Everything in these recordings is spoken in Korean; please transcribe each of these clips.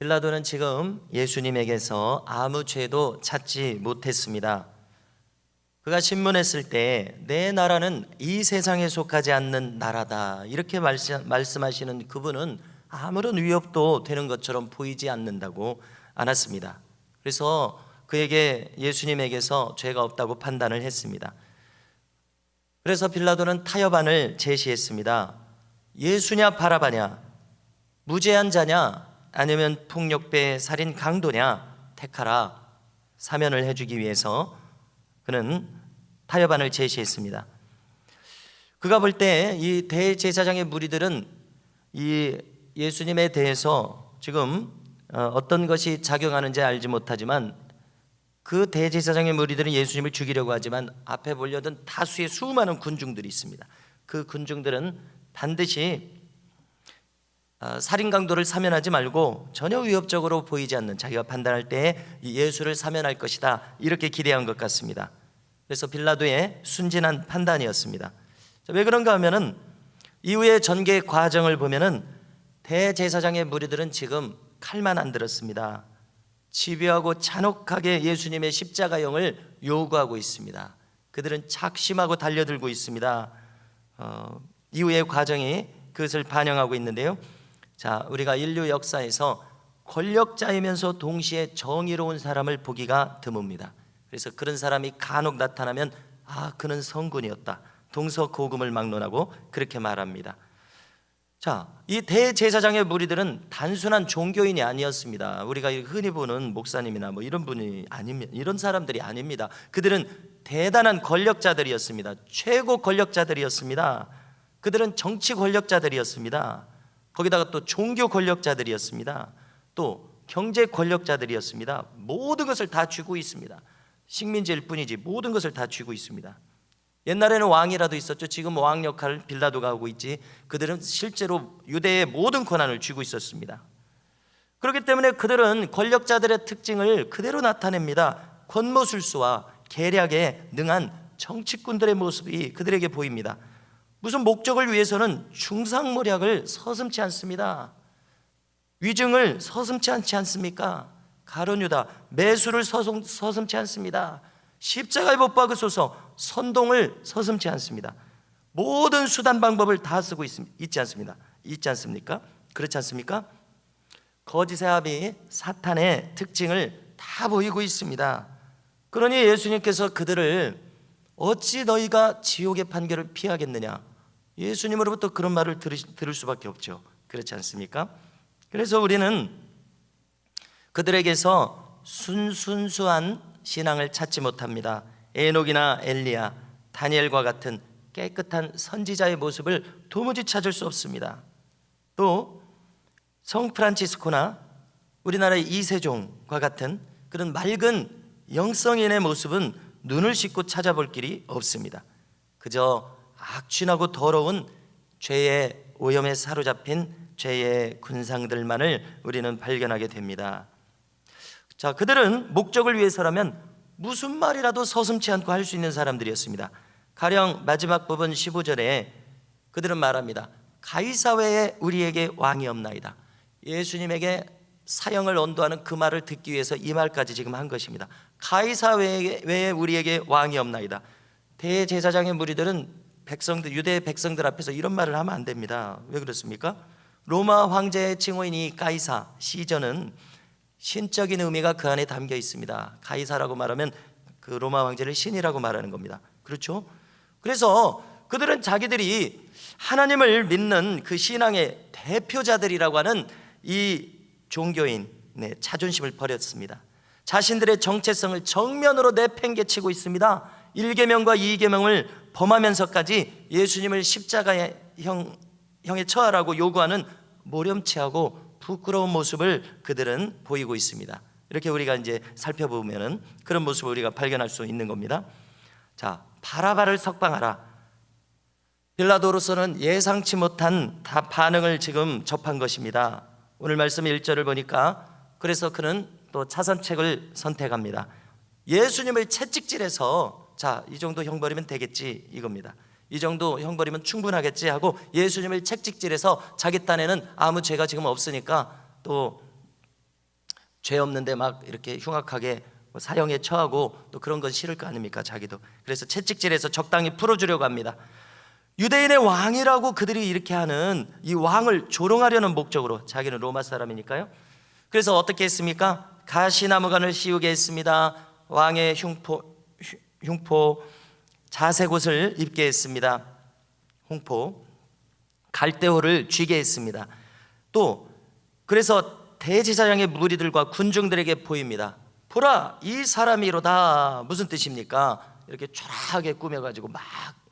빌라도는 지금 예수님에게서 아무 죄도 찾지 못했습니다. 그가 신문했을 때 내 나라는 이 세상에 속하지 않는 나라다 이렇게 말씀하시는 그분은 아무런 위협도 되는 것처럼 보이지 않았습니다. 그래서 그에게 예수님에게서 죄가 없다고 판단을 했습니다. 그래서 빌라도는 타협안을 제시했습니다. 예수냐 바라바냐, 무죄한 자냐 아니면 폭력배 살인 강도냐 택하라. 사면을 해주기 위해서 그는 타협안을 제시했습니다. 그가 볼 때 이 대제사장의 무리들은 이 예수님에 대해서 지금 어떤 것이 작용하는지 알지 못하지만 그 대제사장의 무리들은 예수님을 죽이려고 하지만 앞에 몰려든 다수의 수많은 군중들이 있습니다. 그 군중들은 반드시 살인 강도를 사면하지 말고 전혀 위협적으로 보이지 않는, 자기가 판단할 때에 예수를 사면할 것이다 이렇게 기대한 것 같습니다. 그래서 빌라도의 순진한 판단이었습니다. 왜 그런가 하면은 이후의 전개 과정을 보면은 대제사장의 무리들은 지금 칼만 안 들었습니다. 집요하고 잔혹하게 예수님의 십자가형을 요구하고 있습니다. 그들은 작심하고 달려들고 있습니다. 이후의 과정이 그것을 반영하고 있는데요. 자, 우리가 인류 역사에서 권력자이면서 동시에 정의로운 사람을 보기가 드뭅니다. 그래서 그런 사람이 간혹 나타나면 그는 성군이었다, 동서고금을 막론하고 그렇게 말합니다. 자, 이 대제사장의 무리들은 단순한 종교인이 아니었습니다. 우리가 흔히 보는 목사님이나 이런 분이 아닙니다. 이런 사람들이 아닙니다. 그들은 대단한 권력자들이었습니다. 최고 권력자들이었습니다. 그들은 정치 권력자들이었습니다. 거기다가 또 종교 권력자들이었습니다. 또 경제 권력자들이었습니다. 모든 것을 다 쥐고 있습니다. 식민지일 뿐이지 모든 것을 다 쥐고 있습니다. 옛날에는 왕이라도 있었죠. 지금 왕 역할을 빌라도가 하고 있지, 그들은 실제로 유대의 모든 권한을 쥐고 있었습니다. 그렇기 때문에 그들은 권력자들의 특징을 그대로 나타냅니다. 권모술수와 계략에 능한 정치꾼들의 모습이 그들에게 보입니다. 무슨 목적을 위해서는 중상모략을 서슴지 않습니다. 위증을 서슴지 않지 않습니까? 가룟유다, 매수를 서슴지 않습니다. 십자가에 못 박으소서, 선동을 서슴지 않습니다. 모든 수단 방법을 다 쓰고 있지 않습니까? 그렇지 않습니까? 거짓의 합이 사탄의 특징을 다 보이고 있습니다. 그러니 예수님께서 그들을 어찌 너희가 지옥의 판결을 피하겠느냐, 예수님으로부터 그런 말을 들을 수밖에 없죠. 그렇지 않습니까? 그래서 우리는 그들에게서 순수한 신앙을 찾지 못합니다. 에녹이나 엘리야, 다니엘과 같은 깨끗한 선지자의 모습을 도무지 찾을 수 없습니다. 또 성 프란치스코나 우리나라의 이세종과 같은 그런 맑은 영성인의 모습은 눈을 씻고 찾아볼 길이 없습니다. 그저 악취나고 더러운 죄의 오염에 사로잡힌 죄의 군상들만을 우리는 발견하게 됩니다. 자, 그들은 목적을 위해서라면 무슨 말이라도 서슴지 않고 할 수 있는 사람들이었습니다. 가령 마지막 부분 15절에 그들은 말합니다. 가이사 외에 우리에게 왕이 없나이다. 예수님에게 사형을 언도하는 그 말을 듣기 위해서 이 말까지 지금 한 것입니다. 가이사 외에 우리에게 왕이 없나이다. 대제사장의 무리들은 유대 백성들 앞에서 이런 말을 하면 안 됩니다. 왜 그렇습니까? 로마 황제의 칭호인 이 가이사, 시저는 신적인 의미가 그 안에 담겨 있습니다. 가이사라고 말하면 그 로마 황제를 신이라고 말하는 겁니다. 그렇죠? 그래서 그들은 자기들이 하나님을 믿는 그 신앙의 대표자들이라고 하는 이 종교인의 자존심을 버렸습니다. 자신들의 정체성을 정면으로 내팽개치고 있습니다. 1계명과 2계명을 범하면서까지 예수님을 십자가의 형에 처하라고 요구하는 모렴치하고 부끄러운 모습을 그들은 보이고 있습니다. 이렇게 우리가 이제 살펴보면은 그런 모습을 우리가 발견할 수 있는 겁니다. 자, 바라바를 석방하라. 빌라도로서는 예상치 못한 반응을 지금 접한 것입니다. 오늘 말씀 1절을 보니까 그래서 그는 또 차선책을 선택합니다. 예수님을 채찍질해서 이 정도 형벌이면 되겠지 이겁니다. 이 정도 형벌이면 충분하겠지 하고 예수님을 채찍질해서 자기 딴에는 아무 죄가 지금 없으니까 또 죄 없는데 막 이렇게 흉악하게 사형에 처하고 또 그런 건 싫을 거 아닙니까? 자기도. 그래서 채찍질해서 적당히 풀어주려고 합니다. 유대인의 왕이라고 그들이 이렇게 하는 이 왕을 조롱하려는 목적으로, 자기는 로마 사람이니까요. 그래서 어떻게 했습니까? 가시나무관을 씌우게 했습니다. 왕의 흉포 자색옷을 입게 했습니다. 홍포 갈대호를 쥐게 했습니다. 또 그래서 대제사장의 무리들과 군중들에게 보입니다. 보라, 이 사람이로다. 무슨 뜻입니까? 이렇게 초라하게 꾸며가지고 막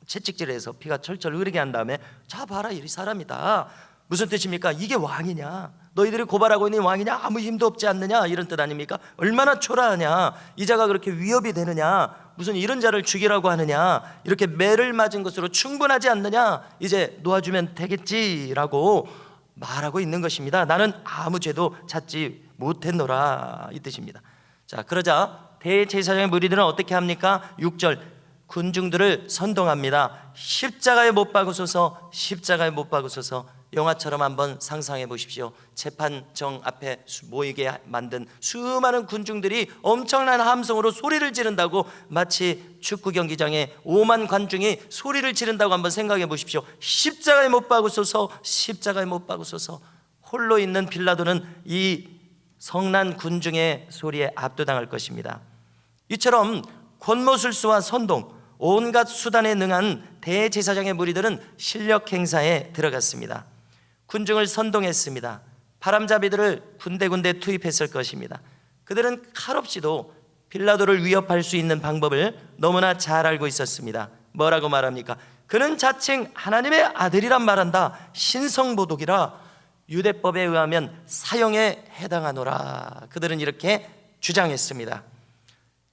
채찍질해서 피가 철철 흐르게 한 다음에, 자 봐라, 이 사람이다. 무슨 뜻입니까? 이게 왕이냐? 너희들이 고발하고 있는 왕이냐? 아무 힘도 없지 않느냐? 이런 뜻 아닙니까? 얼마나 초라하냐? 이 자가 그렇게 위협이 되느냐? 무슨 이런 자를 죽이라고 하느냐? 이렇게 매를 맞은 것으로 충분하지 않느냐? 이제 놓아주면 되겠지라고 말하고 있는 것입니다. 나는 아무 죄도 찾지 못했노라, 이 뜻입니다. 자, 그러자 대제사장의 무리들은 어떻게 합니까? 6절, 군중들을 선동합니다. 십자가에 못 박으소서, 십자가에 못 박으소서. 영화처럼 한번 상상해 보십시오. 재판정 앞에 모이게 만든 수많은 군중들이 엄청난 함성으로 소리를 지른다고, 마치 축구 경기장에 5만 관중이 소리를 지른다고 한번 생각해 보십시오. 십자가에 못 박으소서, 십자가에 못 박으소서. 홀로 있는 빌라도는 이 성난 군중의 소리에 압도당할 것입니다. 이처럼 권모술수와 선동, 온갖 수단에 능한 대제사장의 무리들은 실력 행사에 들어갔습니다. 군중을 선동했습니다. 바람잡이들을 군데군데 투입했을 것입니다. 그들은 칼없이도 빌라도를 위협할 수 있는 방법을 너무나 잘 알고 있었습니다. 뭐라고 말합니까? 그는 자칭 하나님의 아들이란 말한다. 신성모독이라 유대법에 의하면 사형에 해당하노라. 그들은 이렇게 주장했습니다.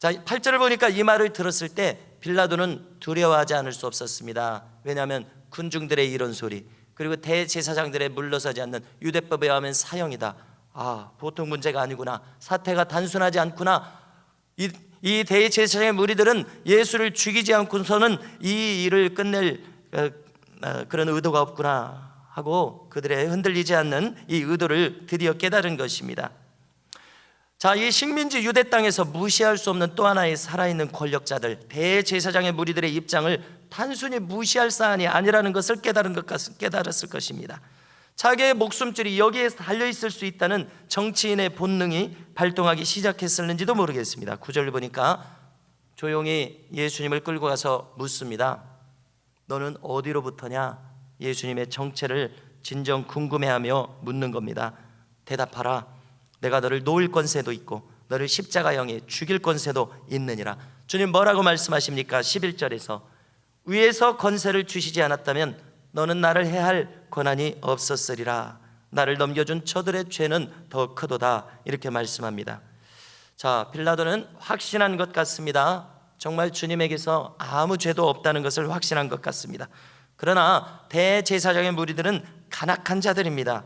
자, 8절을 보니까 이 말을 들었을 때 빌라도는 두려워하지 않을 수 없었습니다. 왜냐하면 군중들의 이런 소리, 그리고 대제사장들의 물러서지 않는 유대법에 의하면 사형이다. 아, 보통 문제가 아니구나. 사태가 단순하지 않구나. 이 대제사장의 무리들은 예수를 죽이지 않고서는 이 일을 끝낼 그런 의도가 없구나 하고, 그들의 흔들리지 않는 이 의도를 드디어 깨달은 것입니다. 자, 이 식민지 유대 땅에서 무시할 수 없는 또 하나의 살아있는 권력자들, 대제사장의 무리들의 입장을 단순히 무시할 사안이 아니라는 것을 깨달았을 것입니다. 자기의 목숨줄이 여기에 달려있을 수 있다는 정치인의 본능이 발동하기 시작했을는지도 모르겠습니다. 9절 보니까 조용히 예수님을 끌고 가서 묻습니다. 너는 어디로부터냐? 예수님의 정체를 진정 궁금해하며 묻는 겁니다. 대답하라. 내가 너를 놓을 권세도 있고 너를 십자가형에 죽일 권세도 있느니라. 주님 뭐라고 말씀하십니까? 11절에서 위에서 권세를 주시지 않았다면 너는 나를 해할 권한이 없었으리라. 나를 넘겨준 저들의 죄는 더 크도다. 이렇게 말씀합니다. 자, 빌라도는 확신한 것 같습니다. 정말 주님에게서 아무 죄도 없다는 것을 확신한 것 같습니다. 그러나 대제사장의 무리들은 간악한 자들입니다.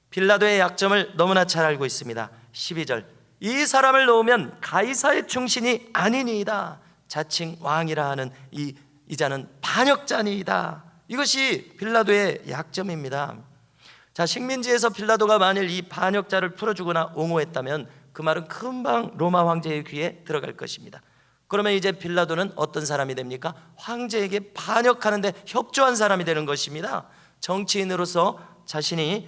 빌라도의 약점을 너무나 잘 알고 있습니다. 12절, 이 사람을 놓으면 가이사의 충신이 아니니이다. 자칭 왕이라 하는 이 자는 반역자니이다. 이것이 빌라도의 약점입니다. 자, 식민지에서 빌라도가 만일 이 반역자를 풀어주거나 옹호했다면 그 말은 금방 로마 황제의 귀에 들어갈 것입니다. 그러면 이제 빌라도는 어떤 사람이 됩니까? 황제에게 반역하는데 협조한 사람이 되는 것입니다. 정치인으로서 자신이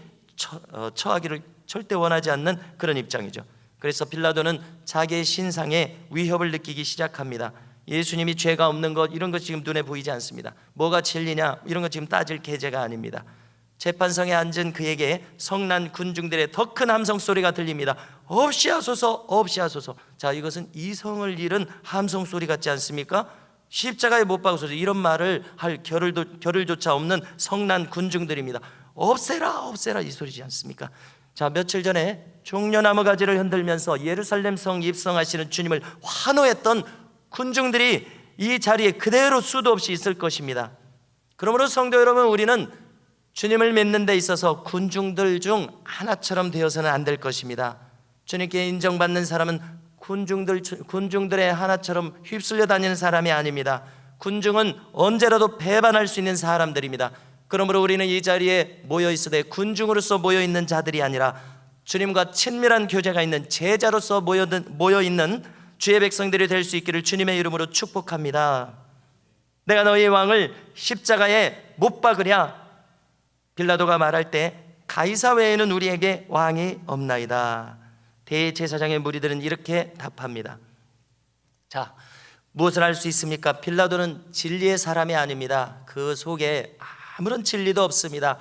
처하기를 절대 원하지 않는 그런 입장이죠. 그래서 빌라도는 자기의 신상에 위협을 느끼기 시작합니다. 예수님이 죄가 없는 것, 이런 것 지금 눈에 보이지 않습니다. 뭐가 진리냐, 이런 것 지금 따질 계제가 아닙니다. 재판석에 앉은 그에게 성난 군중들의 더 큰 함성 소리가 들립니다. 없이 하소서, 없이 하소서. 자, 이것은 이성을 잃은 함성 소리 같지 않습니까? 십자가에 못 박으소서, 이런 말을 할 겨를조차 없는 성난 군중들입니다. 없애라, 없애라, 이 소리지 않습니까? 자, 며칠 전에 종려나무 가지를 흔들면서 예루살렘 성 입성하시는 주님을 환호했던 군중들이 이 자리에 그대로 수도 없이 있을 것입니다. 그러므로 성도 여러분, 우리는 주님을 믿는 데 있어서 군중들 중 하나처럼 되어서는 안 될 것입니다. 주님께 인정받는 사람은 군중들의 하나처럼 휩쓸려 다니는 사람이 아닙니다. 군중은 언제라도 배반할 수 있는 사람들입니다. 그러므로 우리는 이 자리에 모여 있으되 군중으로서 모여 있는 자들이 아니라 주님과 친밀한 교제가 있는 제자로서 모여있는 주의 백성들이 될 수 있기를 주님의 이름으로 축복합니다. 내가 너희의 왕을 십자가에 못 박으랴. 빌라도가 말할 때 가이사 외에는 우리에게 왕이 없나이다. 대제사장의 무리들은 이렇게 답합니다. 자, 무엇을 할 수 있습니까? 빌라도는 진리의 사람이 아닙니다. 그 속에 아무런 진리도 없습니다.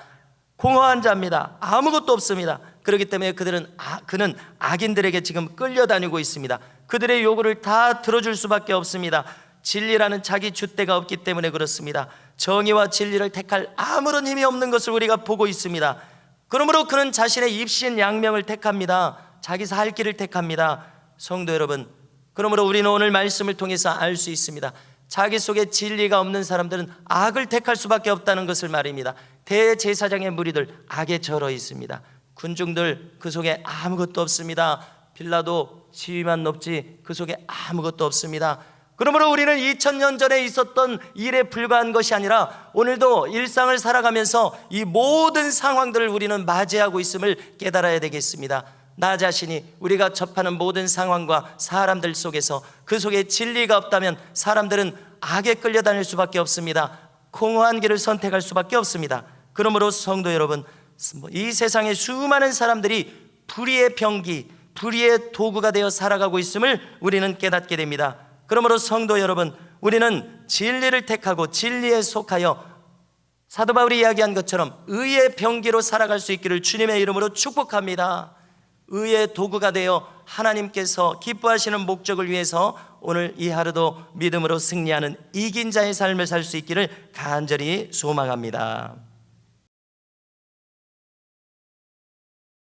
공허한 자입니다. 아무것도 없습니다. 그렇기 때문에 그는 악인들에게 지금 끌려다니고 있습니다. 그들의 요구를 다 들어줄 수밖에 없습니다. 진리라는 자기 줏대가 없기 때문에 그렇습니다. 정의와 진리를 택할 아무런 힘이 없는 것을 우리가 보고 있습니다. 그러므로 그는 자신의 입신양명을 택합니다. 자기 살 길을 택합니다. 성도 여러분, 그러므로 우리는 오늘 말씀을 통해서 알 수 있습니다. 자기 속에 진리가 없는 사람들은 악을 택할 수밖에 없다는 것을 말입니다. 대제사장의 무리들 악에 절어 있습니다. 군중들 그 속에 아무것도 없습니다. 빌라도 지위만 높지 그 속에 아무것도 없습니다. 그러므로 우리는 2000년 전에 있었던 일에 불과한 것이 아니라 오늘도 일상을 살아가면서 이 모든 상황들을 우리는 맞이하고 있음을 깨달아야 되겠습니다. 나 자신이 우리가 접하는 모든 상황과 사람들 속에서 그 속에 진리가 없다면 사람들은 악에 끌려다닐 수밖에 없습니다. 공허한 길을 선택할 수밖에 없습니다. 그러므로 성도 여러분, 이 세상에 수많은 사람들이 불의의 병기, 불의의 도구가 되어 살아가고 있음을 우리는 깨닫게 됩니다. 그러므로 성도 여러분, 우리는 진리를 택하고 진리에 속하여 사도 바울이 이야기한 것처럼 의의 병기로 살아갈 수 있기를 주님의 이름으로 축복합니다. 의의 도구가 되어 하나님께서 기뻐하시는 목적을 위해서 오늘 이 하루도 믿음으로 승리하는 이긴 자의 삶을 살 수 있기를 간절히 소망합니다.